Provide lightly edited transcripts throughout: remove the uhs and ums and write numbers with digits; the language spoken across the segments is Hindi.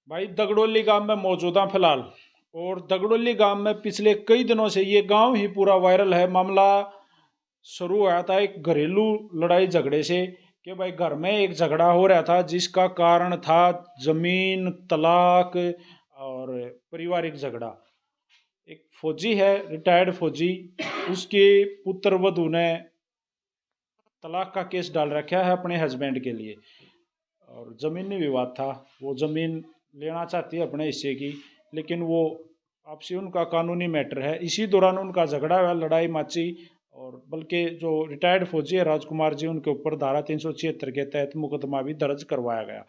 भाई दगड़ोली गांव में मौजूदा फिलहाल। और दगड़ोली गांव में पिछले कई दिनों से ये गांव ही पूरा वायरल है। मामला शुरू हुआ था एक घरेलू लड़ाई झगड़े से कि भाई घर में एक झगड़ा हो रहा था जिसका कारण था जमीन, तलाक और पारिवारिक झगड़ा। एक फौजी है, रिटायर्ड फौजी, उसके पुत्र वधू ने तलाक का केस डाल रखा है अपने हस्बैंड के लिए और ज़मीनी विवाद था। वो ज़मीन लेना चाहती है अपने हिस्से की, लेकिन वो आपसी उनका कानूनी मैटर है। इसी दौरान उनका झगड़ा हुआ, लड़ाई मची और बल्कि जो रिटायर्ड फौजी है राजकुमार जी, उनके ऊपर धारा 376 के तहत मुकदमा भी दर्ज करवाया गया।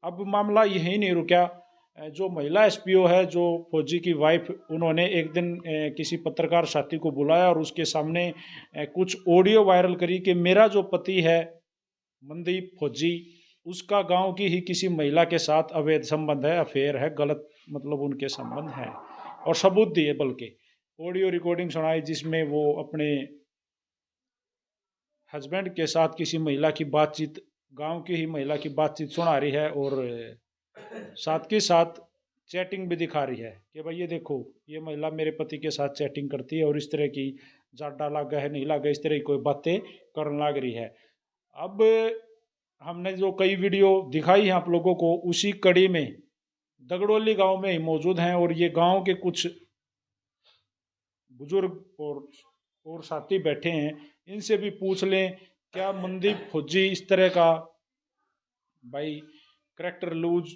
अब मामला यही नहीं रुका। जो महिला एसपीओ है, जो फौजी की वाइफ, उन्होंने एक दिन किसी पत्रकार साथी को बुलाया और उसके सामने कुछ ऑडियो वायरल करी कि मेरा जो पति है मनदीप फौजी, उसका गांव की ही किसी महिला के साथ अवैध संबंध है, अफेयर है, गलत मतलब उनके संबंध हैं। और सबूत दिए, बल्कि ऑडियो रिकॉर्डिंग सुनाई जिसमें वो अपने हस्बैंड के साथ किसी महिला की बातचीत, गांव की ही महिला की बातचीत सुना रही है और साथ के साथ चैटिंग भी दिखा रही है कि भाई ये देखो, ये महिला मेरे पति के साथ चैटिंग करती है और इस तरह की जाटा लागा है, नहीं लागा, इस तरह की कोई बातें करने लग रही है। अब हमने जो कई वीडियो दिखाई है आप लोगों को, उसी कड़ी में दगड़ोली गांव में ही मौजूद हैं और ये गांव के कुछ बुजुर्ग और साथी बैठे हैं। इनसे भी पूछ लें क्या मनदीप फौजी इस तरह का भाई करेक्टर लूज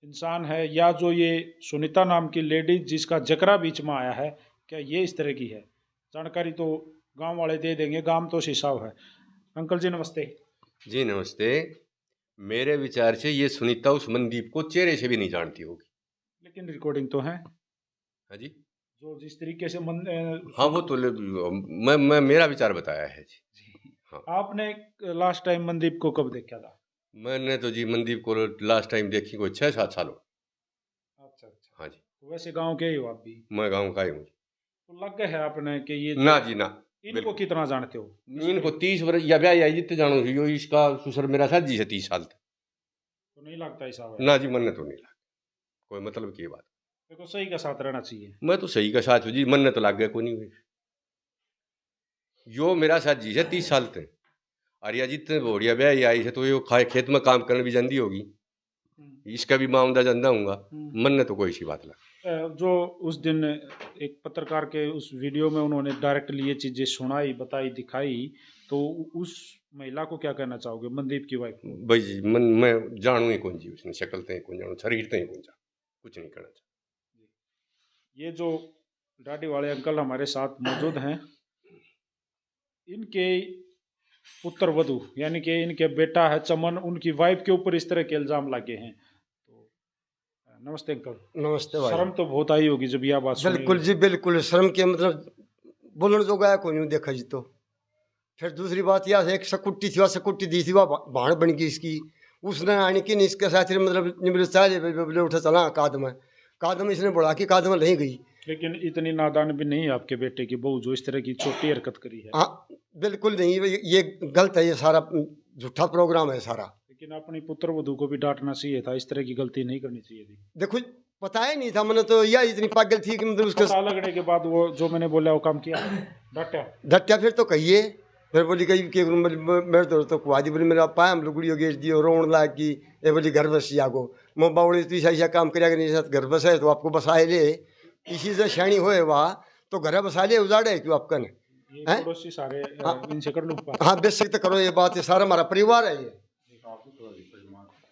इंसान है, या जो ये सुनीता नाम की लेडीज जिसका जकरा बीच में आया है, क्या ये इस तरह की है। जानकारी तो गांव वाले दे देंगे, गांव तो शिसाव है। अंकल जी नमस्ते। जी नमस्ते। मेरे विचार से ये सुनीता उस मनदीप को चेहरे से भी नहीं जानती होगी, लेकिन रिकॉर्डिंग तो है। हाँ जी, जो जिस तरीके से हाँ वो तो मैं मेरा विचार बताया है जी। हाँ, आपने लास्ट टाइम मनदीप को कब देखा था? मैंने तो जी मनदीप को लास्ट टाइम देखी कोई 6-7 साल हो। अच्छा अच्छा। हाँ जी, तो वैसे गांव के ही हो आप भी? मैं गाँव का ही हूँ। तो लग है आपने कि ये ना जी ना, इनको बिल्कुल कितना जानते हो? इनको 30 वर्ष या ब्याह आई जितने जानो यो इसका ससुर मेरा साथ जी से 30 साल तक। तो नहीं लगता ऐसा है? ना जी, मन तो नहीं लगा कोई मतलब की बात। देखो सही का साथ रहना चाहिए। मैं तो सही का साथ हूँ जी, मन तो लग गया कोई नहीं हुई। यो मेरा साथ जी से 30 साल तक और या जितने बोड़िया ब्याह आई है तो यो खेत में काम करने भी जाती होगी, इसका भी मामला जानता हूँगा। मन ने तो कोई सी बात लगा। जो उस दिन एक पत्रकार के उस वीडियो में उन्होंने डायरेक्टली ये चीजें सुनाई, बताई, दिखाई, तो उस महिला को क्या कहना चाहोगे, मनदीप की वाइफ को? भाई जी मन मैं जानू ही कौन जी, उसने शक्ल तो कौन जानू, शरीर तो कौन जा, कुछ नहीं करना चाह। ये जो दाढ़ी वाले अंकल हमारे साथ मौजूद हैं, इनके पुत्र वधू यानी कि इनके बेटा है चमन, उनकी वाइफ के ऊपर इस तरह के इल्जाम लगे हैं। तो नमस्ते अंकल। नमस्ते भाई। शर्म तो बहुत आई होगी जब यह बात सुनी। बिल्कुल जी बिल्कुल, शर्म के मतलब बोलने जो गया कोई नहीं देखा जी। तो फिर दूसरी बात यह है, एक सकुट्टी थी, वह सकुट्टी दी थी, वह भाड़ बन गई इसकी। उसने आने की नहीं, इसके साथ मतलब निमर चाले उठा चला कादम इसने बढ़ा के कादम नहीं गई। लेकिन इतनी नादान भी नहीं है आपके बेटे की बहू जो इस तरह की छोटी हरकत करी है। हाँ बिल्कुल नहीं, ये गलत है, ये सारा झूठा प्रोग्राम है सारा। लेकिन अपनी पुत्र वधू को भी डांटना चाहिए था, इस तरह की गलती नहीं करनी चाहिए थी। देखो पता ही नहीं था मैंने तो, यह इतनी पागल थी कि मतलब उसके पता लगने के बाद वो जो मैंने बोला वो काम किया, डांटा। डट्या फिर तो कहिए, फिर बोली कही कि मेरे तो कुआदी बोली मेरा पाया हम लोग गुड़ियों गेट दियो रोन लाग की, ये बोली घर बस जागो मैं बावड़ी तो ऐसा काम करेगा नहीं साथ घर बस है तो आपको बसाए ले, इसी से श्रेणी होए वाह तो घर बसा ले उजाड़े क्यों आपका ने पड़ोसी सारे इनसे कर लूँ बात। हाँ बेसिक तो करो, ये बात है सारा हमारा परिवार है ये।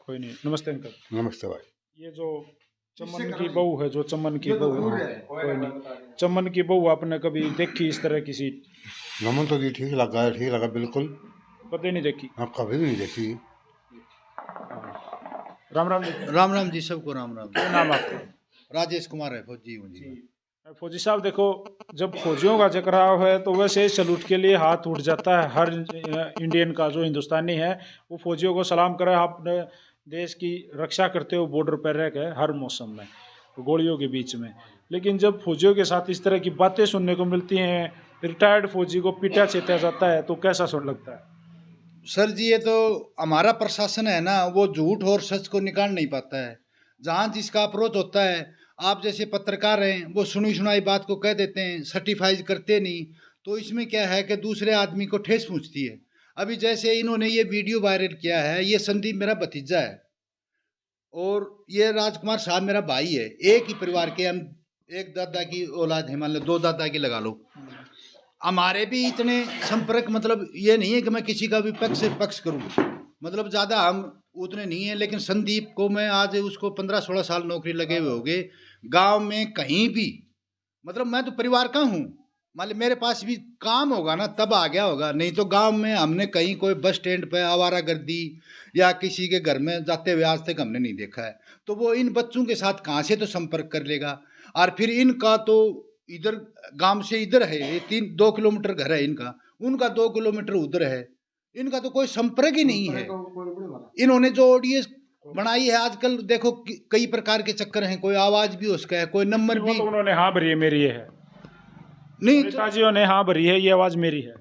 कोई नहीं। नमस्ते अंकल। नमस्ते भाई। ये जो चमन की बहू है, जो चमन की बहू है, कोई नहीं, चमन की बहू आपने कभी देखी इस तरह की सीट? नमन तो जी ठीक लगा, ठीक लगा बिल्कुल। कभी नहीं देखी? हाँ कभी नहीं देखी। राम राम जी। राम राम जी, सबको राम राम। क्या नाम आपका? राजेश कुमार है, फौजी हूँ जी। फौजी साहब देखो, जब फौजियों का टकराव है तो वैसे सैल्यूट के लिए हाथ उठ जाता है हर इंडियन का, जो हिंदुस्तानी है वो फौजियों को सलाम करे। अपने देश की रक्षा करते हो बॉर्डर पर रह गए हर मौसम में, गोलियों के बीच में। लेकिन जब फौजियों के साथ इस तरह की बातें सुनने को मिलती हैं, रिटायर्ड फौजी को पीटा चेता जाता है, तो कैसा सुन लगता है? सर जी, ये तो हमारा प्रशासन है ना, वो झूठ और सच को निकाल नहीं पाता है। जहाँ जिसका अप्रोच होता है, आप जैसे पत्रकार हैं वो सुनी सुनाई बात को कह देते हैं, सर्टिफाइज करते नहीं, तो इसमें क्या है कि दूसरे आदमी को ठेस पहुँचती है। अभी जैसे इन्होंने ये वीडियो वायरल किया है, ये संदीप मेरा भतीजा है और ये राजकुमार साहब मेरा भाई है, एक ही परिवार के हम, एक दादा की औलाद है, मान लो 2 दादा की लगा लो। हमारे भी इतने संपर्क, मतलब ये नहीं है कि मैं किसी का भी पक्ष करूं, मतलब ज़्यादा हम उतने नहीं है, लेकिन संदीप को मैं आज उसको 15-16 साल नौकरी लगे हुए हो गए, गाँव में कहीं भी, मतलब मैं तो परिवार का हूँ, मतलब मेरे पास भी काम होगा ना तब आ गया होगा, नहीं तो गांव में हमने कहीं कोई बस स्टैंड पे आवारागर्दी या किसी के घर में जाते हुए आज तक हमने नहीं देखा है। तो वो इन बच्चों के साथ कहाँ से तो संपर्क कर लेगा। और फिर इनका तो इधर गांव से इधर है, ये 2 किलोमीटर घर है इनका, उनका 2 किलोमीटर उधर है, इनका तो कोई संपर्क ही नहीं है। इन्होंने जो ऑडियो बनाई है, आजकल देखो कई प्रकार के चक्कर हैं, कोई आवाज भी उसका है, कोई नंबर भी उन्होंने हाँ भरी है, मेरी है नहीं, सुनीता ने हाँ भरी है, ये आवाज मेरी है।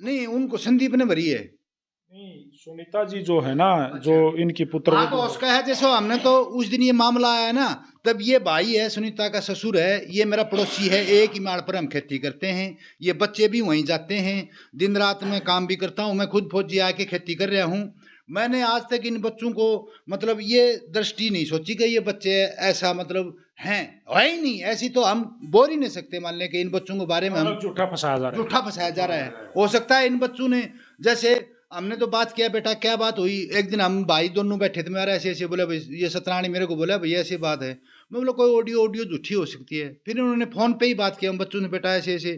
नहीं, उनको संदीप ने भरी है। नहीं, सुनीता जी जो है ना, जो इनकी पुत्र हाँ, तो उसका है, जैसे हमने तो उस दिन ये मामला आया ना, तब ये भाई है, सुनीता का ससुर है, ये मेरा पड़ोसी है, एक ही माड़ पर हम खेती करते हैं, ये बच्चे भी वहीं जाते हैं, दिन रात में काम भी करता हूँ, मैं खुद फौजी आके खेती कर रहा हूँ। मैंने आज तक इन बच्चों को मतलब ये दृष्टि नहीं सोची कि ये बच्चे ऐसा मतलब हैं, है ही नहीं, ऐसी तो हम बोल ही नहीं सकते। मान लें कि इन बच्चों के बारे में हम झूठा फंसाया जा रहा है। हो सकता है इन बच्चों ने, जैसे हमने तो बात किया, बेटा क्या बात हुई, एक दिन हम भाई दोनों बैठे थे, मेरा ऐसे ऐसे बोला, भाई ये सतरानी मेरे को बोला, भैया ऐसी बात है, मैं बोला कोई ऑडियो झूठी हो सकती है। फिर इन्होंने फ़ोन पे ही बात किया हम बच्चों ने, बेटा ऐसे ऐसे,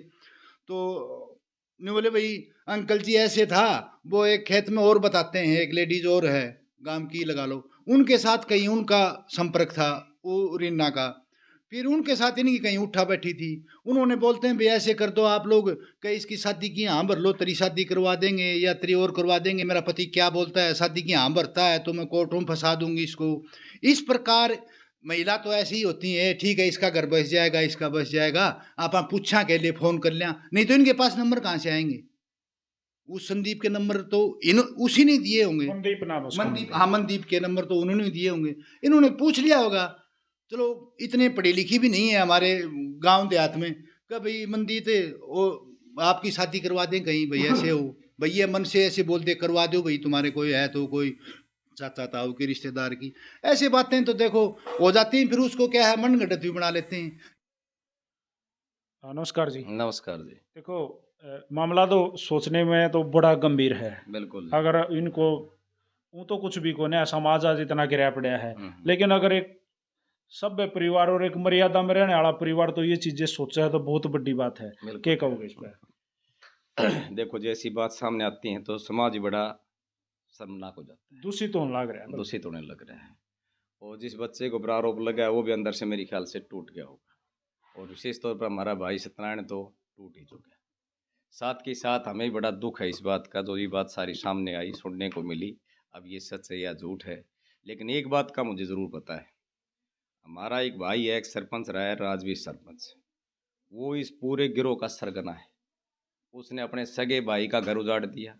तो नहीं बोले भाई अंकल जी ऐसे था, वो एक खेत में और बताते हैं, एक लेडीज और है गांव की लगा लो, उनके साथ कहीं उनका संपर्क था वो रीना का, फिर उनके साथ इनकी कहीं उठा बैठी थी, उन्होंने बोलते हैं भाई ऐसे कर दो आप लोग, कहीं इसकी शादी की हाँ भर लो, तेरी शादी करवा देंगे या तेरी और करवा देंगे। मेरा पति क्या बोलता है, शादी की हाँ भरता है तो मैं कोर्ट में फंसा दूंगी इसको। इस प्रकार महिला तो ऐसी ही होती है, ठीक है इसका घर बस जाएगा, इसका बस जाएगा, आप पूछा के लिए फ़ोन कर लिया, नहीं तो इनके पास नंबर कहाँ से आएंगे। उस संदीप के नंबर तो उसी ने दिए होंगे, मनदीप के नंबर तो उन्होंने दिए होंगे, इन्होंने पूछ लिया होगा। चलो इतने पढ़ी लिखी भी नहीं है हमारे गांव देहात में, क्या भाई मनदीप वो आपकी शादी करवा दें कहीं, भाई ऐसे हो, भैया मन से ऐसे बोल दे करवा दो भाई, तुम्हारे कोई है तो कोई चाचा ताऊ के रिश्तेदार की, ऐसी बातें तो देखो हो जाती हैं, फिर उसको क्या है मनगढ़ंत भी बना लेते हैं। नमस्कार जी। नमस्कार जी। देखो मामला तो सोचने में तो बड़ा गंभीर है, बिल्कुल। अगर इनको वो तो कुछ भी को नहीं, समाज आज इतना गिरा पड़ा है, लेकिन अगर एक सभ्य परिवार और एक मर्यादा में रहने वाला परिवार तो ये चीजें सोचा है तो बहुत बड़ी बात है। क्या कहोगे इस पर? देखो जैसी बात सामने आती है तो समाज ही बड़ा शर्मनाक हो जाता है, दूषित होने लग रहा है, दूषित होने लग रहा है। और जिस बच्चे को आरोप लगा है वो भी अंदर से मेरे ख्याल से टूट गया होगा, और विशेष तौर पर हमारा भाई सत्यनारायण तो टूट ही चुका है। साथ के साथ हमें बड़ा दुख है इस बात का, जो ये बात सारी सामने आई, सुनने को मिली। अब ये सच है या झूठ है, लेकिन एक बात का मुझे ज़रूर पता है, हमारा एक भाई है, एक सरपंच रहा है, राजवीर सरपंच, वो इस पूरे गिरोह का सरगना है। उसने अपने सगे भाई का घर उजाड़ दिया,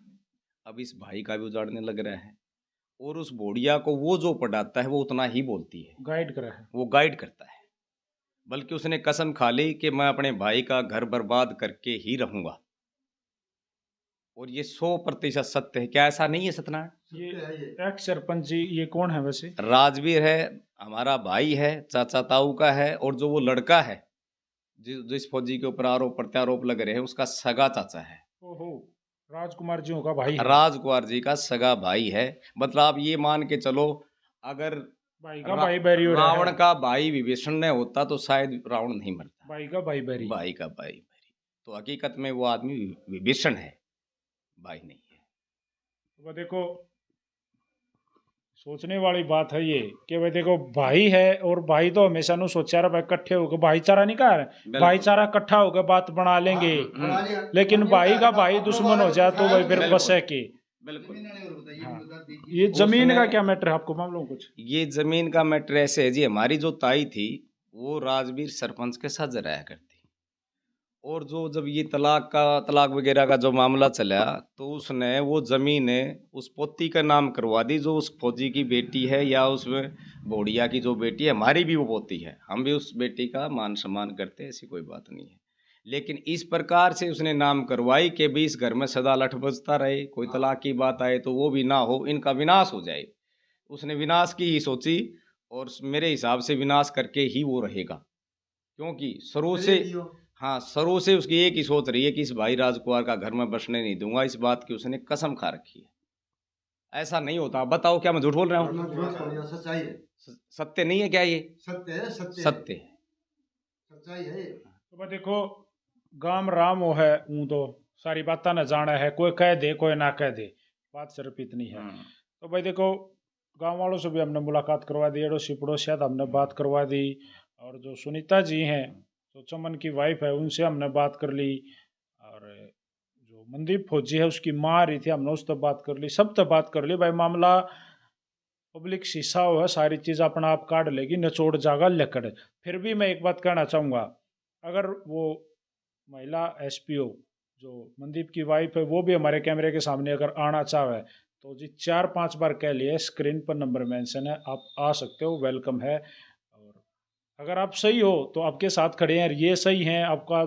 अब इस भाई का भी उजाड़ने लग रहा है, और उस बोढ़िया को वो जो पढ़ाता है वो उतना ही बोलती है, गाइड करा है, वो गाइड करता है। बल्कि उसने कसम खा ली कि मैं अपने भाई का घर बर्बाद करके ही रहूंगा, और ये 100% सत्य है। क्या ऐसा नहीं है सत्यनारायण? ये एक्स सरपंच जी ये कौन है वैसे? राजवीर है, हमारा भाई है, चाचा ताऊ का है, और जो वो लड़का है जिस फौजी के ऊपर आरोप प्रत्यारोप लग रहे हैं उसका सगा चाचा है। ओहो, राजकुमार जी का भाई है? राजकुमार जी का सगा भाई है। मतलब आप ये मान के चलो, अगर भाई का भाई बैरी रावण का भाई विभीषण ने होता तो शायद रावण नहीं मरता। भाई का भाई बैरी, भाई का भाई बैरी, तो हकीकत में वो आदमी विभीषण है, भाई नहीं है। तो देखो सोचने वाली बात है ये कि भाई देखो भाई है, और भाई तो हमेशा नु सोचा रहा भाई इकट्ठे होकर भाईचारा नहीं कर, भाईचारा इकट्ठा होकर बात बना लेंगे, लेकिन भाई का भाई दुश्मन हो जाए तो भाई फिर बस है कि ये जमीन का क्या मैटर है आपको मालूम कुछ? ये जमीन का मैटर ऐसे है जी, हमारी जो ताई थी वो राजवीर सरपंच के साथ रहा करती, और जो जब ये तलाक वगैरह का जो मामला चला तो उसने वो ज़मीन उस पोती का नाम करवा दी, जो उस फौजी की बेटी है या उस भोड़िया की जो बेटी है, हमारी भी वो पोती है, हम भी उस बेटी का मान सम्मान करते हैं, ऐसी कोई बात नहीं है। लेकिन इस प्रकार से उसने नाम करवाई कि भी इस घर में सदा लठ बजता रहे, कोई तलाक की बात आए तो वो भी ना हो, इनका विनाश हो जाए। उसने विनाश की ही सोची और मेरे हिसाब से विनाश करके ही वो रहेगा, क्योंकि शुरू से, हाँ, शुरू से उसकी एक ही सोच रही है कि इस भाई राजकुमार का घर में बसने नहीं दूंगा। इस बात की उसने कसम खा रखी है। ऐसा नहीं होता। बताओ क्या मैं झूठ बोल रहा हूँ? सच्चाई है, सत्य नहीं है क्या ये? सत्य है, सत्य सत्य है। सच्चाई है। तो भाई देखो, गाम राम हो है ऊँ तो सारी बातें न जाना है, कोई कह दे कोई ना कह दे, बात सिर्फ इतनी है। तो भाई देखो, गांव वालों से भी हमने मुलाकात करवा दी, अड़ोसी पड़ोसी हमने बात करवा दी, और जो सुनीता जी हैं, जो चमन की वाइफ है, उनसे हमने बात कर ली, और जो मनदीप फौजी है उसकी माँ आ रही थी, हमने उससे बात कर ली, सब तक बात कर ली। भाई मामला पब्लिक शीशा हो है, सारी चीज़ अपना आप काट लेगी, निचोड़ जागा लकड़। फिर भी मैं एक बात कहना चाहूँगा, अगर वो महिला एसपीओ जो मनदीप की वाइफ है वो भी हमारे कैमरे के सामने अगर आना चाहे तो जी 4-5 बार कह लिए, स्क्रीन पर नंबर मेंशन है, आप आ सकते हो, वेलकम है। और अगर आप सही हो तो आपके साथ खड़े हैं, ये सही हैं, आपका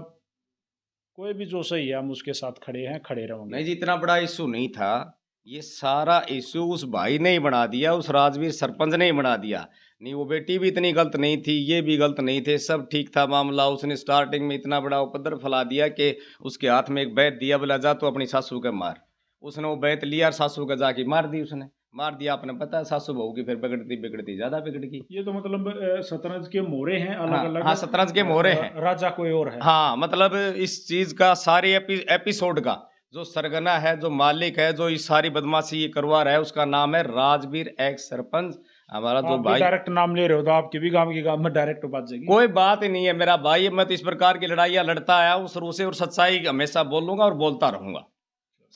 कोई भी जो सही है हम उसके साथ खड़े हैं, खड़े रहेंगे। नहीं जी, इतना बड़ा इशू नहीं था। ये सारा इशू उस भाई ने ही बना दिया, उस राजवीर सरपंच ने ही बना दिया। नहीं, वो बेटी भी इतनी गलत नहीं थी, ये भी गलत नहीं थे, सब ठीक था मामला। उसने स्टार्टिंग में इतना बड़ा उपद्रव फैला दिया कि उसके हाथ में एक बैत दिया, बोला जा तो अपनी सासू के मार। उसने वो बैत लिया और सासू के जाके मार दी, उसने मार दिया। आपने पता है सासू बहू की फिर बिगड़ती बिगड़ती ज्यादा बिगड़ गई। ये तो मतलब शतरंज के मोहरे हैं अलग हाँ, अलग। हाँ, शतरंज के मोहरे हैं। राजा कोई और है। हाँ, मतलब इस चीज का सारे एपिसोड का जो सरगना है, जो मालिक है, जो इस सारी बदमाशी ये करवा रहा है, उसका नाम है राजवीर एक्स सरपंच, हमारा जो आप भी भाई। डायरेक्ट नाम ले रहे हो तो आपके भी गांव की गांव में डायरेक्ट बात जाएगी। कोई बात ही नहीं है, मेरा भाई। मैं तो इस प्रकार की लड़ाइयाँ लड़ता आया हूँ शुरू से, और सच्चाई हमेशा बोलूंगा और बोलता रहूंगा।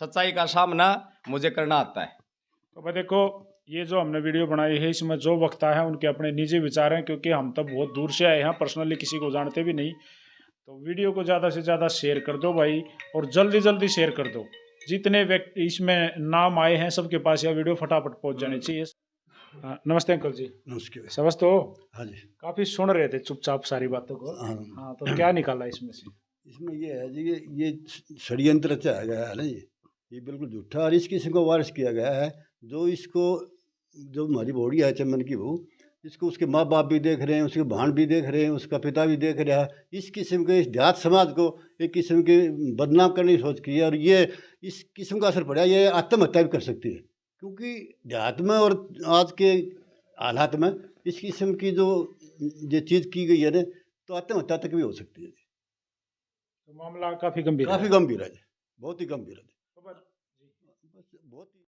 सच्चाई का सामना मुझे करना आता है। तो भाई देखो, ये जो हमने वीडियो बनाई है इसमें जो वक्ता है उनके अपने निजी विचार हैं, क्योंकि हम तो बहुत दूर से आए हैं, पर्सनली किसी को जानते भी नहीं। तो वीडियो को ज़्यादा से ज़्यादा शेयर कर दो भाई, और जल्दी जल्दी शेयर कर दो। जितने व्यक्ति इसमें नाम आए हैं सबके पास यह वीडियो फटाफट पहुंच जानी चाहिए। हाँ, नमस्ते अंकल जी। नमस्कार। समझ तो हो? हाँ जी। काफ़ी सुन रहे थे चुपचाप सारी बातों को। हाँ, हाँ, तो क्या निकाला इसमें से? इसमें ये है जी, ये षड्यंत्र रचाया गया है ना, ये बिल्कुल झूठा और इस किस्म को वारिस किया गया है। जो इसको, जो हमारी बॉडी है चमन की बहू, इसको उसके माँ बाप भी देख रहे हैं, उसके भाण भी देख रहे हैं, उसका पिता भी देख रहा है। इस किस्म के, इस देहात समाज को एक किस्म के बदनाम करने की सोच की है, और ये इस किस्म का असर पड़ा, ये आत्महत्या भी कर सकती है, क्योंकि देहात में और आज के हालात में इस किस्म की जो चीज़ की गई है ना, तो आत्महत्या तक भी हो सकती है। तो मामला काफ़ी गंभीर है। काफ़ी गंभीर है, बहुत ही गंभीर है। तो बस बहुत ही